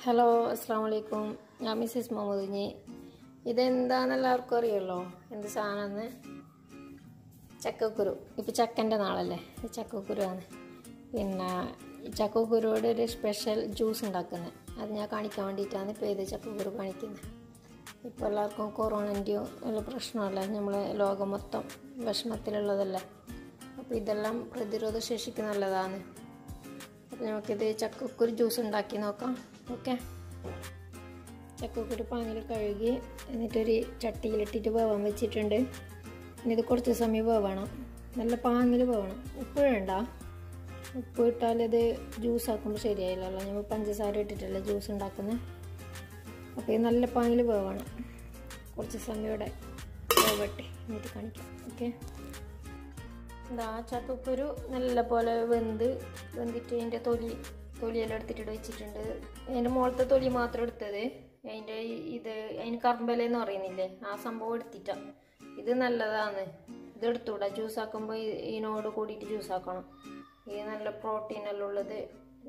Hello അസ്സാം വലൈക്കും. ഞാൻ മിസ്സിസ് മൊഹമ്മദിനി. ഇതെന്താണെന്ന് എല്ലാവർക്കും അറിയുമല്ലോ എന്ത് സാധനമെന്ന്. ചക്കക്കുരു. ഇപ്പോൾ ചക്കൻ്റെ നാളല്ലേ, ചക്കക്കുരുവാണ്. പിന്നെ ചക്കക്കുരുவோட ഒരു സ്പെഷ്യൽ ജ്യൂസ് ഉണ്ടാക്കുന്നത് അത് ഞാൻ കാണിക്കാൻ വേണ്ടിയിട്ടാണ് ഇപ്പോൾ ഇത് ചക്കക്കുരു കാണിക്കുന്നത്. ഇപ്പോൾ എല്ലാവർക്കും കൊറോണൻ്റെയോ ഉള്ള പ്രശ്നമല്ല, നമ്മൾ ലോകം മൊത്തം വിഷമത്തിലുള്ളതല്ലേ. അപ്പോൾ ഇതെല്ലാം പ്രതിരോധ ശേഷിക്ക് നല്ലതാണ്. അപ്പോൾ നമുക്കിത് ചക്കക്കുരു ജ്യൂസ് ഉണ്ടാക്കി നോക്കാം. ഓക്കെ, ചക്കക്കുരു പാങ്ങിൽ കഴുകി എന്നിട്ടൊരു ചട്ടിയിലിട്ടിട്ട് വേവാൻ വെച്ചിട്ടുണ്ട്. ഇനി ഇത് കുറച്ച് സമയം വേവണം, നല്ല പാങ്ങിൽ വേവണം. ഉപ്പ് വേണ്ട, ഉപ്പ് ഇട്ടാലത് ജ്യൂസാക്കുമ്പോൾ ശരിയായില്ലല്ലോ. നമ്മൾ പഞ്ചസാര ഇട്ടിട്ടല്ലേ ജ്യൂസ് ഉണ്ടാക്കുന്നത്. അപ്പോൾ ഇത് നല്ല പാങ്ങിൽ വേവണം. കുറച്ച് സമയം ഇവിടെ വേവട്ടെ, എന്നിട്ട് കാണിക്കാം. ഓക്കെ, എന്താ ചക്കക്കുരു നല്ല പോലെ വെന്തിട്ട് അതിൻ്റെ തൊലിയെല്ലാം എടുത്തിട്ട് വെച്ചിട്ടുണ്ട്. അതിൻ്റെ മുകളത്തെ തൊലി മാത്രം എടുത്തത്. അതിന് കർമ്പലെന്ന് പറയുന്നില്ലേ, ആ സംഭവം എടുത്തിട്ടാണ്. ഇത് നല്ലതാണ്, ഇത് എടുത്തുകൂടാ. ജ്യൂസാക്കുമ്പോൾ ഇതിനോട് കൂടിയിട്ട് ജ്യൂസാക്കണം. ഇത് നല്ല പ്രോട്ടീനെല്ലാം ഉള്ളത്,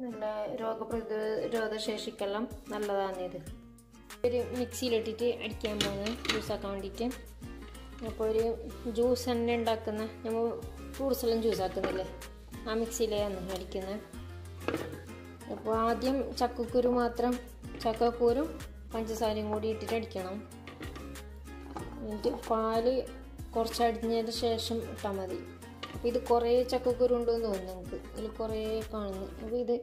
നല്ല രോഗപ്രതിരോധ ശേഷിക്കെല്ലാം നല്ലതാണ്. ഇത് ഒരു മിക്സിയിലിട്ടിട്ട് അടിക്കാൻ പോകുന്നത് ജ്യൂസാക്കാൻ വേണ്ടിയിട്ട്. അപ്പോൾ ഒരു ജ്യൂസ് തന്നെ ഉണ്ടാക്കുന്ന, നമ്മൾ ഫ്രൂട്ട്സ് എല്ലാം ജ്യൂസാക്കുന്നില്ലേ, ആ മിക്സിയിലാണ് അടിക്കുന്നത്. അപ്പോൾ ആദ്യം ചക്കക്കുരും പഞ്ചസാരയും കൂടി ഇട്ടിട്ട് അടിക്കണം. എന്നിട്ട് പാല് കുറച്ച് അടിഞ്ഞതിന് ശേഷം ഇട്ടാൽ മതി. അപ്പോൾ ഇത് കുറേ ചക്കക്കുരു ഉണ്ടെന്ന് തോന്നുന്നു നമുക്ക്, ഇതിൽ കുറേ കാണുന്നു. അപ്പോൾ ഇത്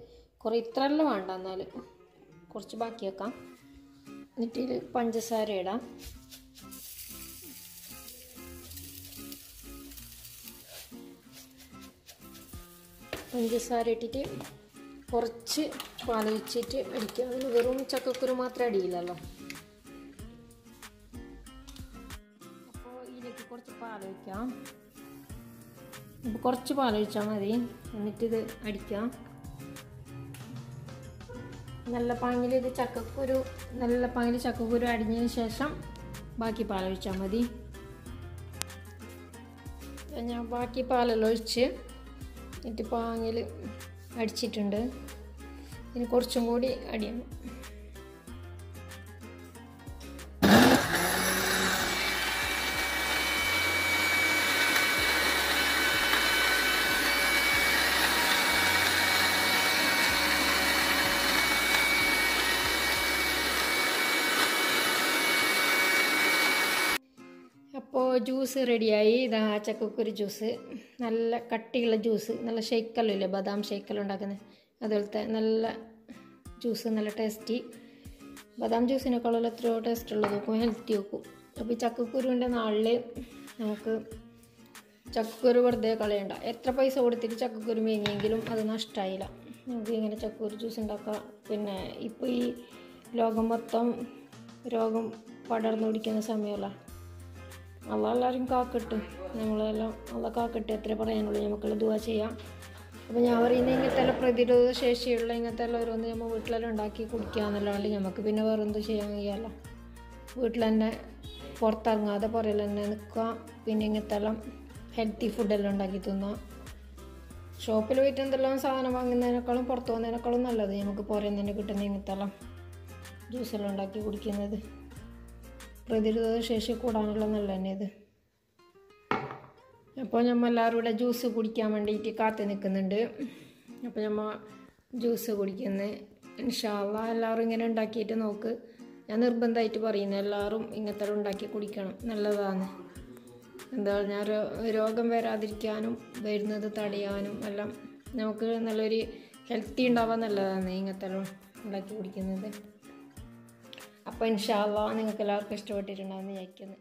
ഇത്രയെല്ലാം വേണ്ട, എന്നാൽ കുറച്ച് ബാക്കി വെക്കാം. എന്നിട്ട് ഇതിൽ പഞ്ചസാര ഇടാം. പഞ്ചസാര ഇട്ടിട്ട് കുറച്ച് പാൽ ഒഴിച്ചിട്ട് അടിക്കുക. അതിന് വെറും ചക്കക്കുരു മാത്രം അടിയില്ലല്ലോ. അപ്പോൾ ഇതിലേക്ക് കുറച്ച് പാൽ ഒഴിക്കാം. അപ്പോൾ കുറച്ച് പാൽ ഒഴിച്ചാൽ മതി. എന്നിട്ടിത് അടിക്കാം നല്ല പാങ്ങിൽ. ഇത് നല്ല പാങ്ങിൽ ചക്കക്കുരു അടിഞ്ഞതിന് ശേഷം ബാക്കി പാൽ ഒഴിച്ചാൽ മതി. ഞാൻ ബാക്കി പാലെല്ലാം ഒഴിച്ച് എന്നിട്ട് പാങ്ങിൽ അടിച്ചിട്ടുണ്ട്. ഇനി കുറച്ചും കൂടി അടിയണം. അപ്പോൾ ജ്യൂസ് റെഡിയായി. ഇതാ ചക്കക്കുരു ജ്യൂസ്, നല്ല കട്ടിയുള്ള ജ്യൂസ്, നല്ല ഷെയ്ക്കെല്ലാം ഇല്ലേ, ബദാം ഷെയ്ക്കെല്ലാം ഉണ്ടാക്കുന്നത് അതുപോലത്തെ നല്ല ജ്യൂസ്, നല്ല ടേസ്റ്റി. ബദാം ജ്യൂസിനേക്കാളും എത്രയോ ടേസ്റ്റ് ഉള്ളത് നോക്കും, ഹെൽത്തി വെക്കും. അപ്പോൾ ഈ ചക്കക്കുരുവിൻ്റെ നാളിൽ നമുക്ക് ചക്കക്കുരു വെറുതെ കളയണ്ട. എത്ര പൈസ കൊടുത്തിട്ട് ചക്കക്കുരു മേങ്ങിയെങ്കിലും അത് നഷ്ടമായില്ല. നമുക്ക് ഇങ്ങനെ ചക്കക്കുരു ജ്യൂസ് ഉണ്ടാക്കാം. പിന്നെ ഇപ്പോൾ ഈ ലോകം മൊത്തം രോഗം പടർന്നു പിടിക്കുന്ന സമയമല്ല. അള്ളാഹ് എല്ലാവരും കാക്കട്ടെ, നമ്മളെല്ലാം അള്ളാഹ് കാക്കട്ടെ, എത്ര പറയാനുള്ളൂ. നമുക്കെല്ലാം ദുആ ചെയ്യാം. അപ്പോൾ ഞാൻ പറയുന്നത് ഇങ്ങനത്തെ എല്ലാം പ്രതിരോധ ശേഷിയുള്ള ഇങ്ങനത്തെ എല്ലാം ഓരോന്ന് നമ്മൾ വീട്ടിലെല്ലാം ഉണ്ടാക്കി കുടിക്കുക എന്നല്ലാണ്ട് നമുക്ക് പിന്നെ വേറെ എന്ത് ചെയ്യാൻ കഴിയാമല്ലോ. വീട്ടിൽ തന്നെ പുറത്തിറങ്ങാതെ പുറയിൽ തന്നെ നിൽക്കുക. പിന്നെ ഇങ്ങനത്തെ എല്ലാം ഹെൽത്തി ഫുഡെല്ലാം ഉണ്ടാക്കി തിന്നുക. ഷോപ്പിൽ പോയിട്ട് എന്തെല്ലാം സാധനം വാങ്ങുന്നതിനേക്കാളും പുറത്ത് പോകുന്നതിനേക്കാളും നല്ലത് നമുക്ക് പുറയിൽ തന്നെ കിട്ടുന്ന ഇങ്ങനത്തെ എല്ലാം ജ്യൂസെല്ലാം ഉണ്ടാക്കി കുടിക്കുന്നത്. പ്രതിരോധ ശേഷി കൂടാനുള്ള നല്ല തന്നെ ഇത്. അപ്പോൾ നമ്മൾ എല്ലാവരും കൂടെ ജ്യൂസ് കുടിക്കാൻ വേണ്ടിയിട്ട് കാത്തു നിൽക്കുന്നുണ്ട്. അപ്പോൾ നമ്മൾ ജ്യൂസ് കുടിക്കുന്നത് ഇൻഷാ അല്ലാഹ് എല്ലാവരും ഇങ്ങനെ ഉണ്ടാക്കിയിട്ട് നോക്ക്. ഞാൻ നിർബന്ധമായിട്ട് പറയുന്നത് എല്ലാവരും ഇങ്ങനത്തെ ഉണ്ടാക്കി കുടിക്കണം, നല്ലതാണ്. എന്താ പറഞ്ഞാൽ രോഗം വരാതിരിക്കാനും വരുന്നത് തടയാനും എല്ലാം നമുക്ക് നല്ലൊരു ഹെൽത്തി ഉണ്ടാവാൻ നല്ലതാണ് ഇങ്ങനത്തെ ഉണ്ടാക്കി കുടിക്കുന്നത്. അപ്പോൾ ഇൻഷാ അല്ലാഹ് നിങ്ങൾക്ക് എല്ലാവർക്കും ഇഷ്ടപ്പെട്ടിട്ടുണ്ടാകുമെന്ന് വിചാരിക്കുന്നു.